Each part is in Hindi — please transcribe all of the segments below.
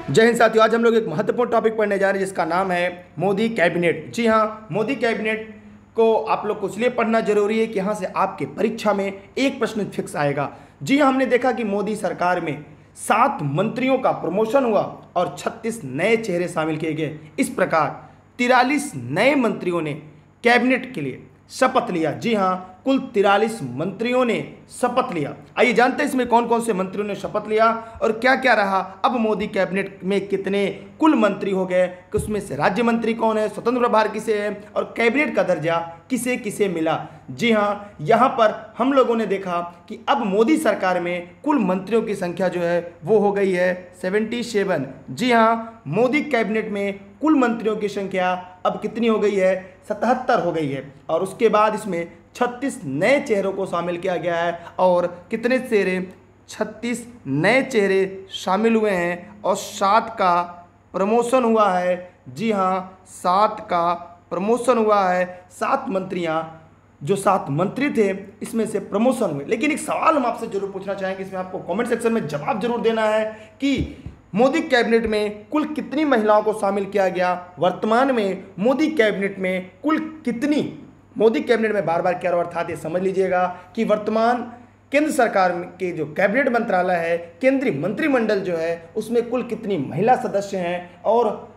जय हिंद साथियों, आज हम लोग एक महत्वपूर्ण टॉपिक पढ़ने जा रहे हैं जिसका नाम है मोदी कैबिनेट। जी हाँ, मोदी कैबिनेट को आप लोग को इसलिए पढ़ना जरूरी है कि यहाँ से आपके परीक्षा में एक प्रश्न फिक्स आएगा। जी हाँ, हमने देखा कि मोदी सरकार में 7 मंत्रियों का प्रमोशन हुआ और 36 नए चेहरे शामिल किए गए। इस प्रकार 43 नए मंत्रियों ने कैबिनेट के लिए शपथ लिया। जी हाँ, कुल 43 मंत्रियों ने शपथ लिया। आइए जानते हैं इसमें कौन कौन से मंत्रियों ने शपथ लिया और क्या क्या रहा। अब मोदी कैबिनेट में कितने कुल मंत्री हो गए, कि उसमें से राज्य मंत्री कौन है, स्वतंत्र प्रभार किसे है और कैबिनेट का दर्जा किसे किसे मिला। जी हाँ, यहाँ पर हम लोगों ने देखा कि अब मोदी सरकार में कुल मंत्रियों की संख्या जो है वो हो गई है 77। जी हाँ, मोदी कैबिनेट में कुल मंत्रियों की संख्या अब कितनी हो गई है, 77 हो गई है। और उसके बाद इसमें 36 नए चेहरों को शामिल किया गया है। और कितने चेहरे, 36 नए चेहरे शामिल हुए हैं और 7 का प्रमोशन हुआ है। जी हाँ, 7 का प्रमोशन हुआ है। 7 मंत्रियां, जो 7 मंत्री थे इसमें से प्रमोशन हुए। लेकिन एक सवाल हम आपसे जरूर पूछना चाहेंगे, इसमें आपको कमेंट सेक्शन में जवाब जरूर देना है कि मोदी कैबिनेट में कुल कितनी महिलाओं को शामिल किया गया। वर्तमान में मोदी कैबिनेट में कुल कितनी, मोदी कैबिनेट में बार बार कह रहा हूं, अर्थात ये समझ लीजिएगा कि वर्तमान केंद्र सरकार के जो कैबिनेट मंत्रालय है, केंद्रीय मंत्रिमंडल जो है, उसमें कुल कितनी महिला सदस्य हैं और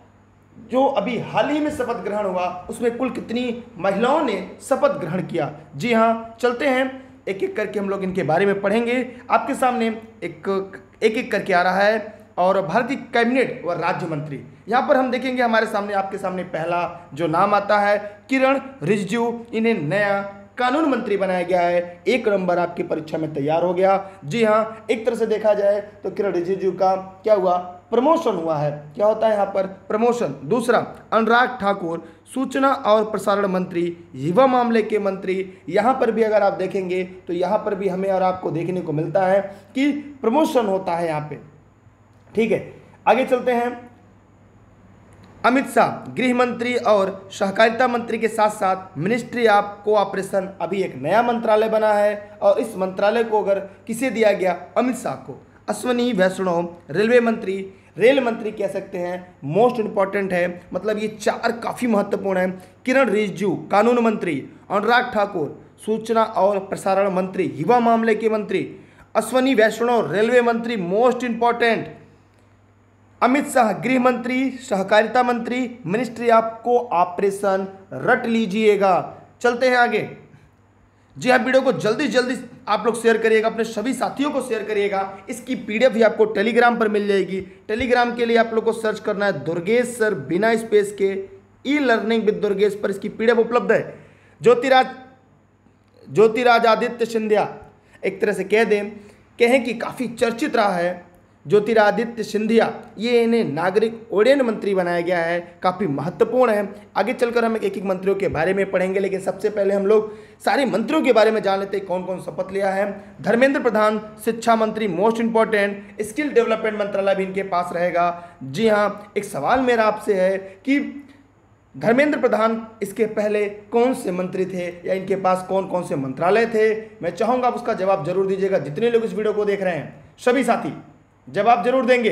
जो अभी हाल ही में शपथ ग्रहण हुआ उसमें कुल कितनी महिलाओं ने शपथ ग्रहण किया। जी हाँ, चलते हैं एक एक करके हम लोग इनके बारे में पढ़ेंगे। आपके सामने एक करके आ रहा है। और भारतीय कैबिनेट व राज्य मंत्री, यहाँ पर हम देखेंगे हमारे सामने, आपके सामने पहला जो नाम आता है किरण रिजिजू। इन्हें नया कानून मंत्री बनाया गया है। 1 नंबर आपकी परीक्षा में तैयार हो गया। जी हाँ, एक तरह से देखा जाए तो किरण रिजिजू का क्या हुआ, प्रमोशन हुआ है। क्या होता है यहाँ पर, प्रमोशन। दूसरा, अनुराग ठाकुर सूचना और प्रसारण मंत्री, युवा मामले के मंत्री। यहाँ पर भी अगर आप देखेंगे तो यहाँ पर भी हमें और आपको देखने को मिलता है कि प्रमोशन होता है यहाँ पे। ठीक है, आगे चलते हैं। अमित शाह गृह मंत्री और सहकारिता मंत्री के साथ साथ मिनिस्ट्री ऑफ कोऑपरेशन, अभी एक नया मंत्रालय बना है और इस मंत्रालय को अगर किसे दिया गया, अमित शाह को। अश्विनी वैष्णव रेलवे मंत्री, रेल मंत्री कह सकते हैं, मोस्ट इंपॉर्टेंट है, मतलब ये 4 काफ़ी महत्वपूर्ण है। किरण रिजिजू कानून मंत्री, अनुराग ठाकुर सूचना और प्रसारण मंत्री, युवा मामले के मंत्री, अश्विनी वैष्णव रेलवे मंत्री, मोस्ट इंपॉर्टेंट, अमित शाह गृह मंत्री, सहकारिता मंत्री, मिनिस्ट्री ऑफ कोऑपरेशन, रट लीजिएगा। चलते हैं आगे। जी हाँ, वीडियो को जल्दी जल्दी आप लोग शेयर करिएगा, अपने सभी साथियों को शेयर करिएगा। इसकी पीडीएफ भी आपको टेलीग्राम पर मिल जाएगी। टेलीग्राम के लिए आप लोग को सर्च करना है दुर्गेश सर बिना स्पेस के, ई लर्निंग विद दुर्गेश पर इसकी पीडीएफ उपलब्ध है। ज्योतिरादित्य सिंधिया, एक तरह से कहें कि काफ़ी चर्चित रहा है ज्योतिरादित्य सिंधिया, ये इन्हें नागरिक उड्डयन मंत्री बनाया गया है, काफ़ी महत्वपूर्ण है। आगे चलकर हम एक एक मंत्रियों के बारे में पढ़ेंगे, लेकिन सबसे पहले हम लोग सारे मंत्रियों के बारे में जान लेते हैं कौन कौन शपथ लिया है। धर्मेंद्र प्रधान शिक्षा मंत्री, मोस्ट इंपॉर्टेंट, स्किल डेवलपमेंट मंत्रालय भी इनके पास रहेगा। जी हाँ, एक सवाल मेरा आपसे है कि धर्मेंद्र प्रधान इसके पहले कौन से मंत्री थे या इनके पास कौन कौन से मंत्रालय थे। मैं चाहूँगा आप उसका जवाब जरूर दीजिएगा। जितने लोग इस वीडियो को देख रहे हैं सभी साथी जवाब जरूर देंगे।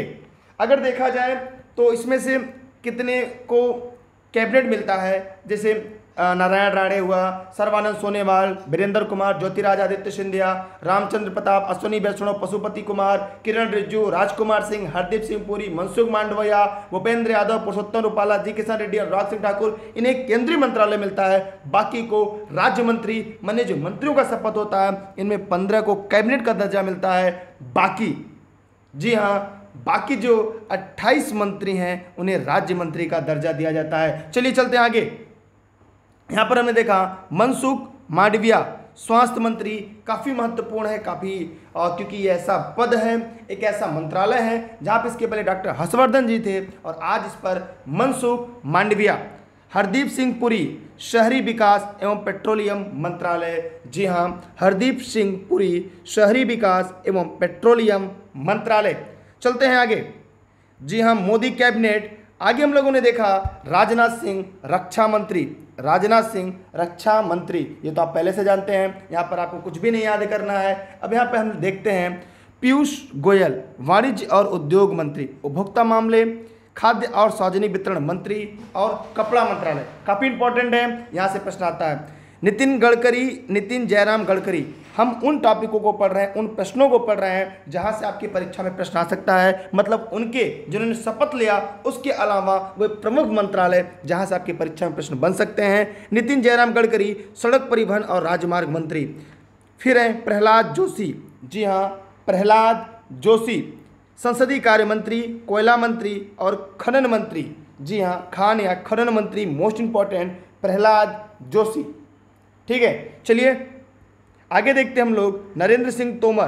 अगर देखा जाए तो इसमें से कितने को कैबिनेट मिलता है, जैसे नारायण राणे हुआ, सर्बानंद सोनोवाल, वीरेंद्र कुमार, ज्योतिरादित्य सिंधिया, रामचंद्र प्रताप, अश्विनी वैष्णव, पशुपति कुमार, किरण रिजिजू, राजकुमार सिंह, हरदीप सिंह पुरी, मनसुख मांडविया, भूपेंद्र यादव, पुरुषोत्तम रूपाला, जी किशन रेड्डी और अनुराग सिंह ठाकुर, इन्हें केंद्रीय मंत्रालय मिलता है। बाकी को राज्य मंत्री, माने जो मंत्रियों का शपथ होता है, इनमें 15 को कैबिनेट का दर्जा मिलता है। बाकी, जी हाँ, बाकी जो 28 मंत्री हैं उन्हें राज्य मंत्री का दर्जा दिया जाता है। चलिए चलते हैं आगे। यहां पर हमने देखा मनसुख मांडविया स्वास्थ्य मंत्री, काफ़ी महत्वपूर्ण है, काफ़ी, क्योंकि ये ऐसा पद है, एक ऐसा मंत्रालय है जहां पर इसके पहले डॉक्टर हर्षवर्धन जी थे और आज इस पर मनसुख मांडविया। हरदीप सिंह पुरी शहरी विकास एवं पेट्रोलियम मंत्रालय। जी हाँ, हरदीप सिंह पुरी शहरी विकास एवं पेट्रोलियम मंत्रालय। चलते हैं आगे। जी हाँ, मोदी कैबिनेट। आगे हम लोगों ने देखा राजनाथ सिंह रक्षा मंत्री, राजनाथ सिंह रक्षा मंत्री, ये तो आप पहले से जानते हैं, यहाँ पर आपको कुछ भी नहीं याद करना है। अब यहाँ पर हम देखते हैं पीयूष गोयल वाणिज्य और उद्योग मंत्री, उपभोक्ता मामले, खाद्य और सार्वजनिक वितरण मंत्री और कपड़ा मंत्रालय। काफ़ी इंपॉर्टेंट है, यहाँ से प्रश्न आता है। नितिन जयराम गडकरी, हम उन टॉपिकों को पढ़ रहे हैं, उन प्रश्नों को पढ़ रहे हैं जहाँ से आपकी परीक्षा में प्रश्न आ सकता है। मतलब उनके जिन्होंने शपथ लिया उसके अलावा वे प्रमुख मंत्रालय जहाँ से आपकी परीक्षा में प्रश्न बन सकते हैं। नितिन जयराम गडकरी सड़क परिवहन और राजमार्ग मंत्री। फिर है प्रहलाद जोशी, जी हाँ प्रहलाद जोशी संसदीय कार्य मंत्री, कोयला मंत्री और खनन मंत्री। जी हाँ खान या खनन मंत्री, मोस्ट इंपॉर्टेंट प्रहलाद जोशी। ठीक है, चलिए आगे देखते हैं हम लोग। नरेंद्र सिंह तोमर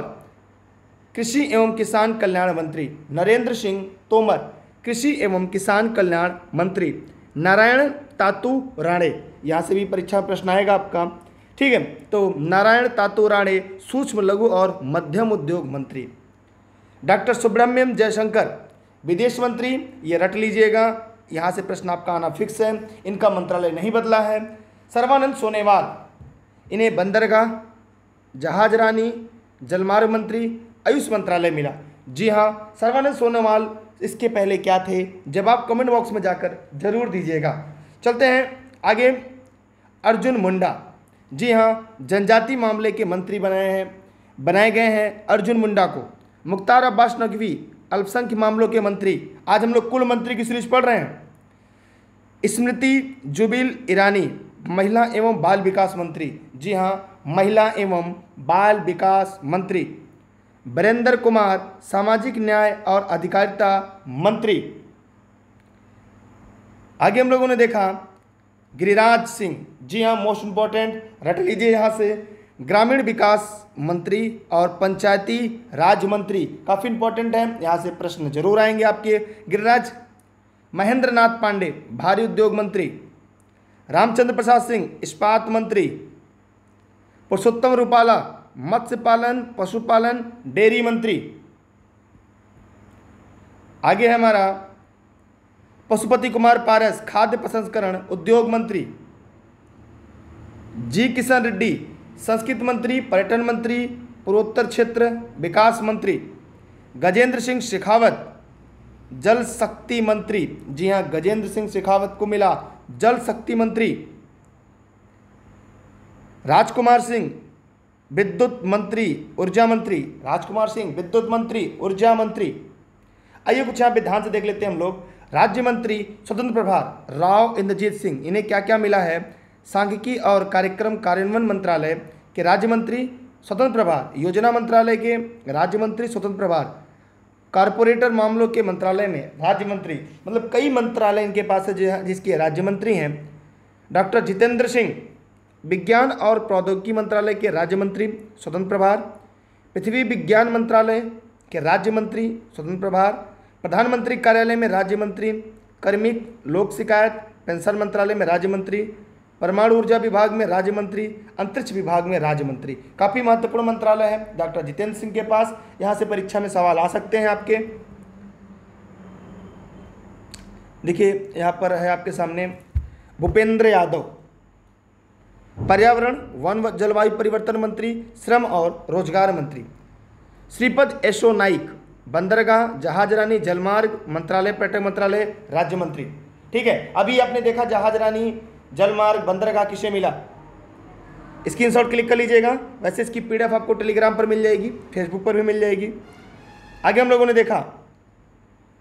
कृषि एवं किसान कल्याण मंत्री, नरेंद्र सिंह तोमर कृषि एवं किसान कल्याण मंत्री। नारायण तातू राणे, यहाँ से भी परीक्षा में प्रश्न आएगा आपका। ठीक है, तो नारायण तातू राणे सूक्ष्म लघु और मध्यम उद्योग मंत्री। डॉक्टर सुब्रमण्यम जयशंकर विदेश मंत्री, ये रट लीजिएगा, यहाँ से प्रश्न आपका आना फिक्स है, इनका मंत्रालय नहीं बदला है। सर्बानंद सोनोवाल, इन्हें बंदरगाह, जहाजरानी, जलमार्ग मंत्री, आयुष मंत्रालय मिला। जी हाँ सर्बानंद सोनोवाल इसके पहले क्या थे, जवाब कमेंट बॉक्स में जाकर जरूर दीजिएगा। चलते हैं आगे। अर्जुन मुंडा, जी हाँ जनजाति मामले के मंत्री बनाए गए हैं अर्जुन मुंडा को। मुख्तार अब्बास नकवी अल्पसंख्यक मामलों के मंत्री। आज हम लोग कुल मंत्री की सीरीज पढ़ रहे हैं। स्मृति जुबिल ईरानी महिला एवं बाल विकास मंत्री, जी हाँ महिला एवं बाल विकास मंत्री। वीरेंद्र कुमार सामाजिक न्याय और अधिकारिता मंत्री। आगे हम लोगों ने देखा गिरिराज सिंह, जी हाँ मोस्ट इंपॉर्टेंट, रट लीजिए यहाँ से, ग्रामीण विकास मंत्री और पंचायती राज मंत्री। काफ़ी इंपॉर्टेंट है, यहाँ से प्रश्न जरूर आएंगे आपके। गिरिराज। महेंद्र नाथ पांडे भारी उद्योग मंत्री। रामचंद्र प्रसाद सिंह इस्पात मंत्री। पुरुषोत्तम रूपाला मत्स्य पालन पशुपालन डेयरी मंत्री। आगे है हमारा पशुपति कुमार पारस खाद्य प्रसंस्करण उद्योग मंत्री। जी किशन रेड्डी संस्कृति मंत्री, पर्यटन मंत्री, पूर्वोत्तर क्षेत्र विकास मंत्री। गजेंद्र सिंह शेखावत जल शक्ति मंत्री, जी हाँ गजेंद्र सिंह शेखावत को मिला जल शक्ति मंत्री। राजकुमार सिंह विद्युत मंत्री ऊर्जा मंत्री, राजकुमार सिंह विद्युत मंत्री ऊर्जा मंत्री। आइए कुछ यहाँ पे ध्यान से देख लेते हैं हम लोग। राज्य मंत्री स्वतंत्र प्रभार राव इंद्रजीत सिंह, इन्हें क्या क्या मिला है। सांख्यिकी और कार्यक्रम कार्यान्वयन मंत्रालय के राज्य मंत्री स्वतंत्र प्रभार, योजना मंत्रालय के राज्य मंत्री स्वतंत्र प्रभार, कारपोरेटर मामलों के मंत्रालय में राज्य मंत्री। मतलब कई मंत्रालय इनके पास है जिसके राज्य मंत्री हैं। डॉक्टर जितेंद्र सिंह विज्ञान और प्रौद्योगिकी मंत्रालय के राज्य मंत्री स्वतंत्र प्रभार, पृथ्वी विज्ञान मंत्रालय के राज्य मंत्री स्वतंत्र प्रभार, प्रधानमंत्री कार्यालय में राज्य मंत्री, कार्मिक लोक शिकायत पेंशन मंत्रालय में राज्य मंत्री, परमाणु ऊर्जा विभाग में राज्य मंत्री, अंतरिक्ष विभाग में राज्य मंत्री। काफ़ी महत्वपूर्ण मंत्रालय है डॉक्टर जितेंद्र सिंह के पास, यहाँ से परीक्षा में सवाल आ सकते हैं आपके। देखिए यहाँ पर है आपके सामने भूपेंद्र यादव पर्यावरण वन व जलवायु परिवर्तन मंत्री, श्रम और रोजगार मंत्री। श्रीपद यशो नाइक बंदरगाह जहाजरानी जलमार्ग मंत्रालय पर्यटन मंत्रालय राज्य मंत्री। ठीक है, अभी आपने देखा जहाजरानी जलमार्ग बंदरगाह किसे मिला, स्क्रीनशॉट क्लिक कर लीजिएगा। वैसे इसकी पीडीएफ आपको टेलीग्राम पर मिल जाएगी, फेसबुक पर भी मिल जाएगी। आगे हम लोगों ने देखा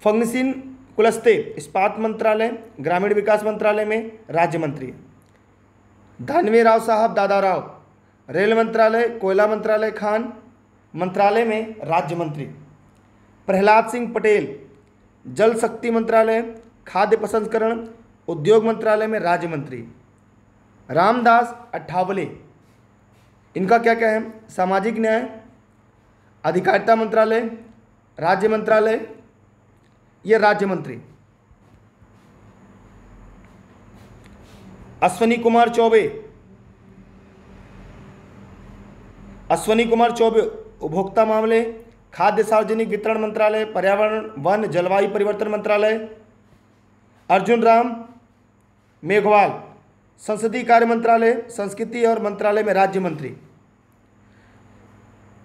फग्नसिन कुलस्ते इस्पात मंत्रालय ग्रामीण विकास मंत्रालय में राज्य मंत्री। धानवी राव साहब दादाराव रेल मंत्रालय कोयला मंत्रालय खान मंत्रालय में राज्य मंत्री। प्रहलाद सिंह पटेल जल शक्ति मंत्रालय खाद्य प्रसंस्करण उद्योग मंत्रालय में राज्य मंत्री। रामदास अठावले इनका क्या क्या है, सामाजिक न्याय अधिकारिता मंत्रालय राज्य मंत्रालय, ये राज्य मंत्री। अश्वनी कुमार चौबे उपभोक्ता मामले खाद्य सार्वजनिक वितरण मंत्रालय पर्यावरण वन जलवायु परिवर्तन मंत्रालय। अर्जुन राम मेघवाल संसदीय कार्य मंत्रालय संस्कृति और मंत्रालय में राज्य मंत्री।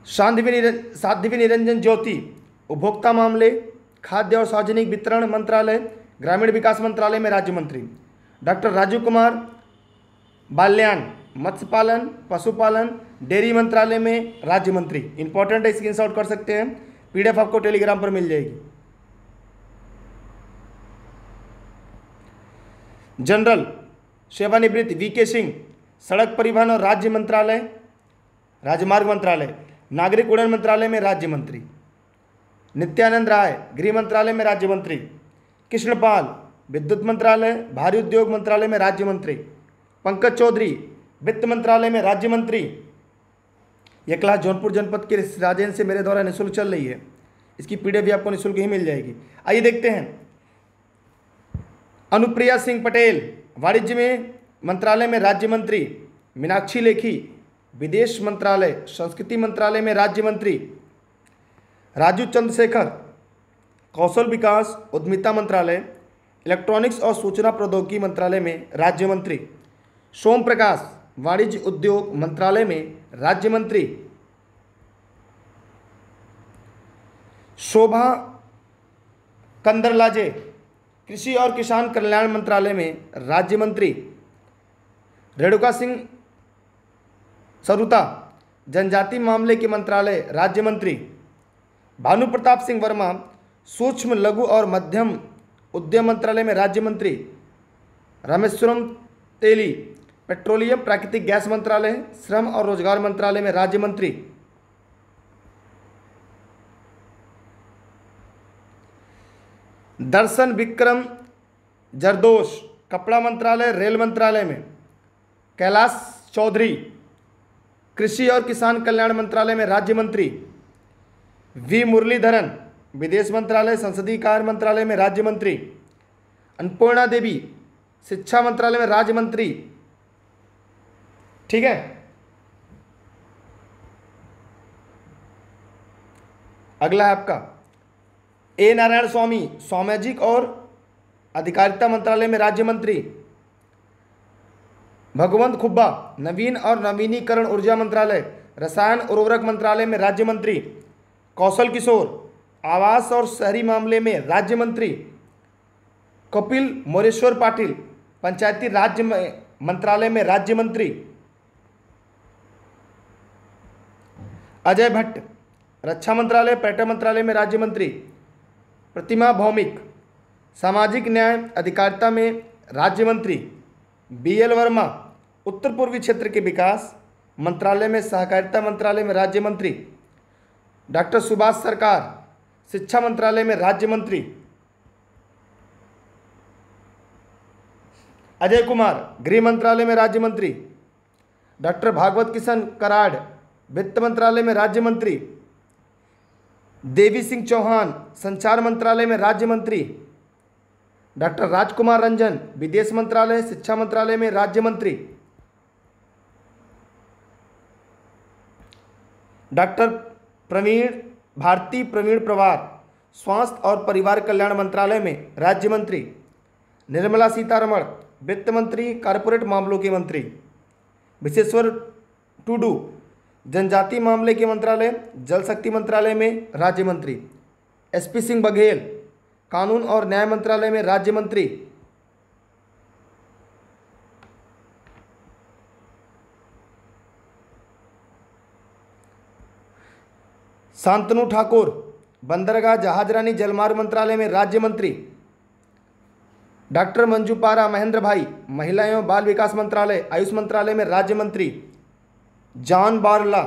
साध्वी निरंजन ज्योति उपभोक्ता मामले, खाद्य और सार्वजनिक वितरण मंत्रालय, ग्रामीण विकास मंत्रालय में राज्य मंत्री। डॉक्टर राजीव कुमार बाल्यान मत्स्य पालन, पशुपालन, डेयरी मंत्रालय में राज्य मंत्री। इंपॉर्टेंट है, स्क्रीनशॉट कर सकते हैं, पीडीएफ आपको टेलीग्राम पर मिल जाएगी। जनरल सेवानिवृत्त वीके सिंह सड़क परिवहन और राज्य मंत्रालय, राजमार्ग मंत्रालय। नागरिक उड्डयन मंत्रालय में राज्य मंत्री। नित्यानंद राय गृह मंत्रालय में राज्य मंत्री। कृष्णपाल विद्युत मंत्रालय, भारी उद्योग मंत्रालय में राज्य मंत्री। पंकज चौधरी वित्त मंत्रालय में राज्य मंत्री। यह क्लास जौनपुर जनपद के राजेंद्र से मेरे द्वारा निःशुल्क चल रही है, इसकी पीडीएफ भी आपको निःशुल्क ही मिल जाएगी। आइए देखते हैं। अनुप्रिया सिंह पटेल वाणिज्य में मंत्रालय में राज्य मंत्री। मीनाक्षी लेखी विदेश मंत्रालय, संस्कृति मंत्रालय में राज्य मंत्री। राजू चंद्रशेखर कौशल विकास उद्यमिता मंत्रालय, इलेक्ट्रॉनिक्स और सूचना प्रौद्योगिकी मंत्रालय में राज्य मंत्री। सोम प्रकाश वाणिज्य उद्योग मंत्रालय में राज्य मंत्री। शोभा कंदरलाजे कृषि और किसान कल्याण मंत्रालय में राज्य मंत्री। रेणुका सिंह सरुता जनजाति मामले के मंत्रालय राज्य मंत्री। भानु प्रताप सिंह वर्मा सूक्ष्म लघु और मध्यम उद्यम मंत्रालय में राज्य मंत्री। रामेश्वरम तेली पेट्रोलियम प्राकृतिक गैस मंत्रालय, श्रम और रोजगार मंत्रालय में राज्य मंत्री। दर्शन विक्रम जरदोश कपड़ा मंत्रालय, रेल मंत्रालय में। कैलाश चौधरी कृषि और किसान कल्याण मंत्रालय में राज्य मंत्री। वी मुरलीधरन विदेश मंत्रालय, संसदीय कार्य मंत्रालय में राज्य मंत्री। अन्नपूर्णा देवी शिक्षा मंत्रालय में राज्य मंत्री। ठीक है, अगला है आपका ए नारायण स्वामी सामाजिक और अधिकारिता मंत्रालय में राज्य मंत्री। भगवंत खुब्बा नवीन और नवीनीकरण ऊर्जा मंत्रालय, रसायन उर्वरक मंत्रालय में राज्य मंत्री। कौशल किशोर आवास और शहरी मामले में राज्य मंत्री। कपिल मोरेश्वर पाटिल पंचायती राज्य मंत्रालय में राज्य मंत्री। अजय भट्ट रक्षा मंत्रालय, पर्यटन मंत्रालय में राज्य मंत्री। प्रतिमा भौमिक सामाजिक न्याय अधिकारिता में राज्य मंत्री। बीएल वर्मा उत्तर पूर्वी क्षेत्र के विकास मंत्रालय में सहकारिता मंत्रालय में राज्य मंत्री। डॉक्टर सुभाष सरकार शिक्षा मंत्रालय में राज्य मंत्री। अजय कुमार गृह मंत्रालय में राज्य मंत्री। डॉक्टर भागवत किशन कराड़ वित्त मंत्रालय में राज्य मंत्री। देवी सिंह चौहान संचार मंत्रालय में राज्य मंत्री। डॉक्टर राजकुमार रंजन विदेश मंत्रालय, शिक्षा मंत्रालय में राज्य मंत्री। डॉक्टर प्रवीण प्रवार स्वास्थ्य और परिवार कल्याण मंत्रालय में राज्य मंत्री। निर्मला सीतारमण वित्त मंत्री, कॉरपोरेट मामलों के मंत्री। विशेश्वर टुडू जनजाति मामले के मंत्रालय, जल शक्ति मंत्रालय में राज्य मंत्री। एसपी सिंह बघेल कानून और न्याय मंत्रालय में राज्य मंत्री। शांतनु ठाकुर बंदरगाह जहाजरानी जलमार्ग मंत्रालय में राज्य मंत्री। डॉक्टर मंजू पारा महेंद्र भाई महिला एवं बाल विकास मंत्रालय, आयुष मंत्रालय में राज्य मंत्री। जॉन बारला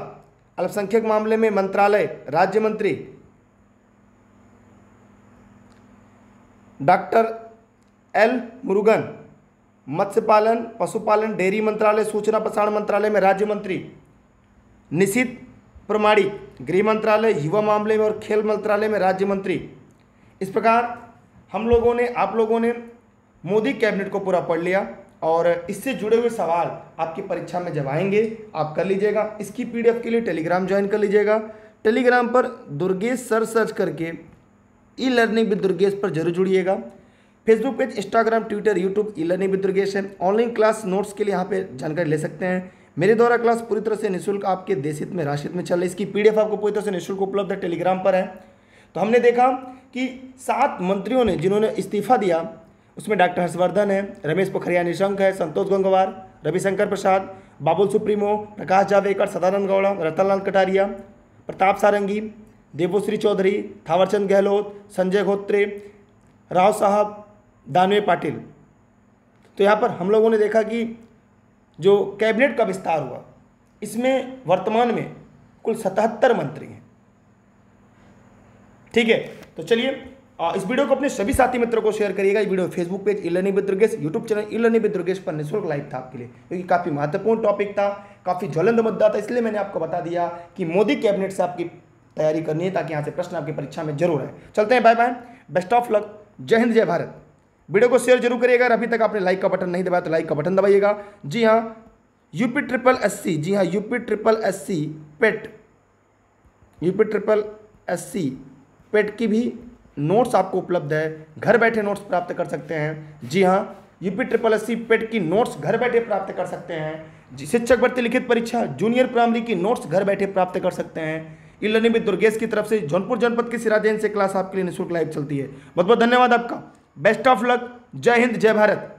अल्पसंख्यक मामले में मंत्रालय, राज्य मंत्री। डॉक्टर एल मुरुगन मत्स्य पालन, पशुपालन, डेयरी मंत्रालय, सूचना प्रसारण मंत्रालय में राज्य मंत्री। निशित प्रमाणिक गृह मंत्रालय, युवा मामले में और खेल मंत्रालय में राज्य मंत्री। इस प्रकार हम लोगों ने आप लोगों ने मोदी कैबिनेट को पूरा पढ़ लिया और इससे जुड़े हुए सवाल आपकी परीक्षा में जब आएंगे आप कर लीजिएगा। इसकी पीडीएफ के लिए टेलीग्राम ज्वाइन कर लीजिएगा। टेलीग्राम पर दुर्गेश सर सर्च करके ई लर्निंग विद दुर्गेश पर जरूर जुड़िएगा। Facebook page, Instagram, Twitter, YouTube e learning with Durgesh है। ऑनलाइन क्लास नोट्स के लिए यहाँ पे जानकारी ले सकते हैं। मेरे द्वारा क्लास पूरी तरह से निःशुल्क आपके देश हित में राष्ट्र हित में चल रही है। इसकी पीडीएफ आपको पूरी तरह से निःशुल्क उपलब्ध है, टेलीग्राम पर है। तो हमने देखा कि 7 मंत्रियों ने जिन्होंने इस्तीफा दिया, उसमें डॉक्टर हर्षवर्धन है, रमेश पोखरियाल निशंक है, संतोष गंगवार, रविशंकर प्रसाद, बाबुल सुप्रीमो, प्रकाश जावड़ेकर, सदानंद गौड़ा, रतनलाल कटारिया, प्रताप सारंगी, देवश्री चौधरी, थावरचंद गहलोत, संजय धोत्रे, राव साहब, दानवे पाटिल। तो यहाँ पर हम लोगों ने देखा कि जो कैबिनेट का विस्तार हुआ, इसमें वर्तमान में कुल 77 मंत्री हैं। ठीक है, तो चलिए इस वीडियो को अपने सभी साथी मित्रों को शेयर करिएगा। ये video Facebook page E learning with Durgesh, YouTube channel E learning with Durgesh पर निःशुल्क लाइव था आपके लिए, क्योंकि काफ़ी महत्वपूर्ण टॉपिक था, काफ़ी ज्वलंत मुद्दा था, इसलिए मैंने आपको बता दिया कि मोदी कैबिनेट से आपकी तैयारी करनी है, ताकि यहाँ से प्रश्न आपकी परीक्षा में जरूर है। चलते हैं, bye bye, best of luck, जय हिंद, जय भारत। वीडियो को शेयर जरूर करिएगा। अभी तक आपने लाइक का बटन नहीं दबाया तो लाइक का बटन दबाइएगा। जी हाँ, UP-SSC, जी हाँ, UP-SSC पेट, UP-SSC पेट की भी नोट्स आपको उपलब्ध है, घर बैठे नोट्स प्राप्त कर सकते हैं। जी हाँ, UP-SSC पेट की नोट्स घर बैठे प्राप्त कर सकते हैं। शिक्षक भर्ती लिखित परीक्षा जूनियर प्राइमरी की नोट्स घर बैठे प्राप्त कर सकते हैं। ई लर्निंग विद दुर्गेश की तरफ से जौनपुर जनपद के सिराजेन से क्लास आपके लिए निःशुल्क लाइव चलती है। बहुत बहुत धन्यवाद आपका, बेस्ट ऑफ लक, जय हिंद, जय भारत।